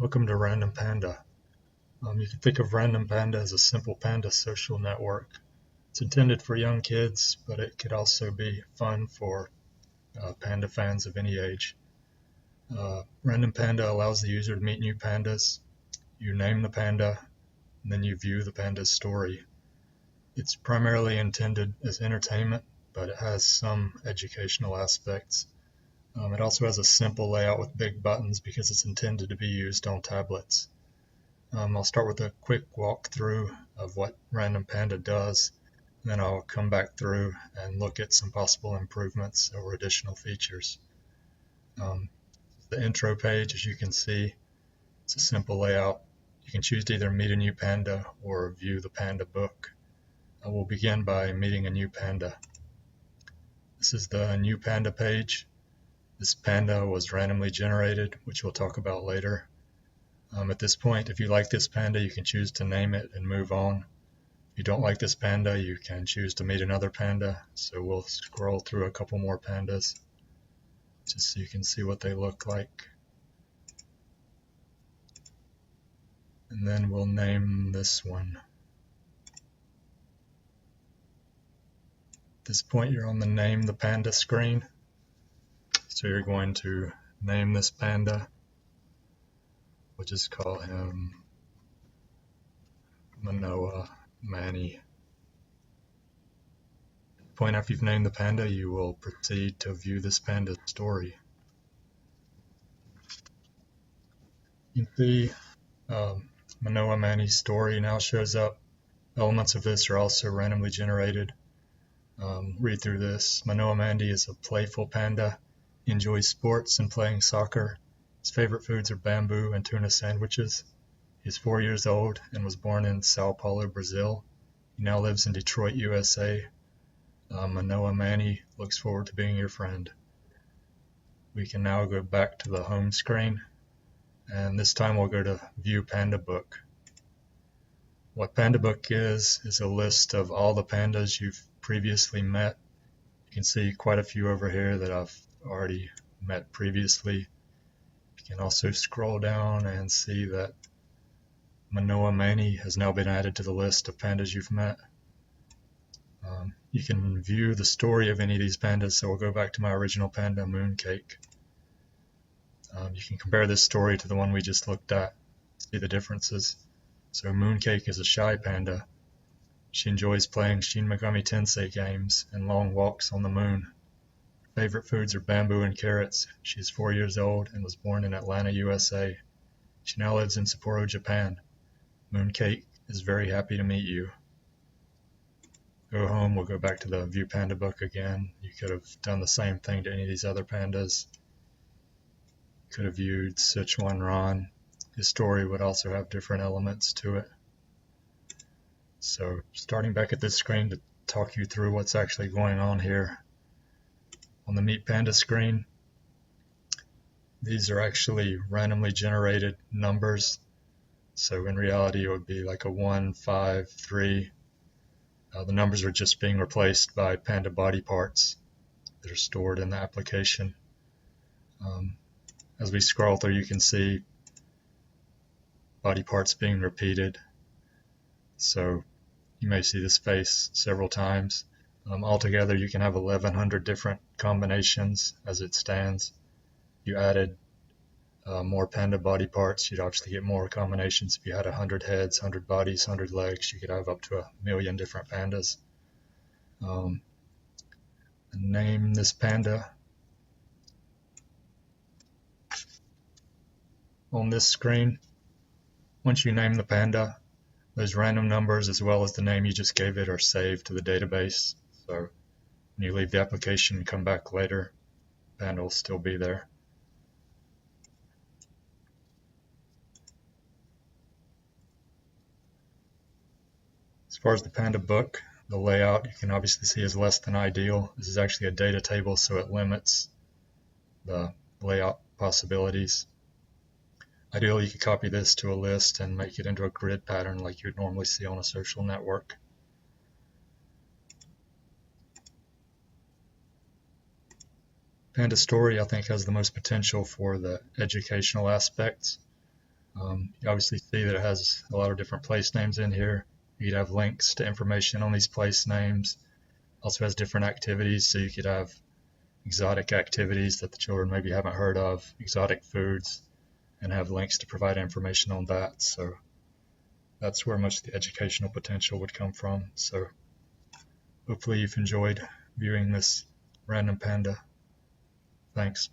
Welcome to Random Panda. You can think of Random Panda as a simple panda social network. It's intended for young kids, but it could also be fun for panda fans of any age. Random Panda allows the user to meet new pandas. You name the panda, and then you view the panda's story. It's primarily intended as entertainment, but it has some educational aspects. It also has a simple layout with big buttons because it's intended to be used on tablets. I'll start with a quick walkthrough of what Random Panda does, and then I'll come back through and look at some possible improvements or additional features. The intro page, as you can see, it's a simple layout. You can choose to either meet a new panda or view the panda book. I will begin by meeting a new panda. This is the new panda page. This panda was randomly generated, which we'll talk about later. At this point, if you like this panda, you can choose to name it and move on. If you don't like this panda, you can choose to meet another panda. So we'll scroll through a couple more pandas just so you can see what they look like. And then we'll name this one. At this point, you're on the Name the Panda screen. So you're going to name this panda. We'll just call him Manoa Manny. At the point after you've named the panda, you will proceed to view this panda's story. You can see Manoa Manny's story now shows up. Elements of this are also randomly generated. Read through this. Manoa Manny is a playful panda. He enjoys sports and playing soccer. His favorite foods are bamboo and tuna sandwiches. He is 4 years old and was born in Sao Paulo, Brazil. He now lives in Detroit, USA. Manoa Manny looks forward to being your friend. We can now go back to the home screen, and this time we'll go to View Panda Book. What Panda Book is a list of all the pandas you've previously met. You can see quite a few over here that I've already met previously. You can also scroll down and see that Manoa Manny has now been added to the list of pandas you've met. You can view the story of any of these pandas, so we'll go back to my original panda, Mooncake. You can compare this story to the one we just looked at, see the differences. So Mooncake is a shy panda. She enjoys playing Shin Megami Tensei games and long walks on the moon. Her favorite foods are bamboo and carrots. She is 4 years old and was born in Atlanta, USA. She now lives in Sapporo, Japan. Mooncake is very happy to meet you. Go home, we'll go back to the View Panda Book again. You could have done the same thing to any of these other pandas. You could have viewed Sichuan Ron. His story would also have different elements to it. So starting back at this screen to talk you through what's actually going on here. On the Meet Panda screen, these are actually randomly generated numbers. So in reality, it would be like a 1, 5, 3. The numbers are just being replaced by panda body parts that are stored in the application. As we scroll through, you can see body parts being repeated. So you may see this face several times. Altogether, you can have 1,100 different combinations as it stands. You added more panda body parts, you'd obviously get more combinations. If you had 100 heads, 100 bodies, 100 legs, you could have up to 1 million different pandas. Name this panda. On this screen, once you name the panda, those random numbers as well as the name you just gave it are saved to the database. So when you leave the application and come back later, the panda will still be there. As far as the Panda book, the layout you can obviously see is less than ideal. This is actually a data table, so it limits the layout possibilities. Ideally, you could copy this to a list and make it into a grid pattern like you'd normally see on a social network. Panda Story, I think, has the most potential for the educational aspects. You obviously see that it has a lot of different place names in here. You could have links to information on these place names. Also has different activities, so you could have exotic activities that the children maybe haven't heard of, exotic foods, and have links to provide information on that. So that's where much of the educational potential would come from. So hopefully you've enjoyed viewing this random panda. Thanks.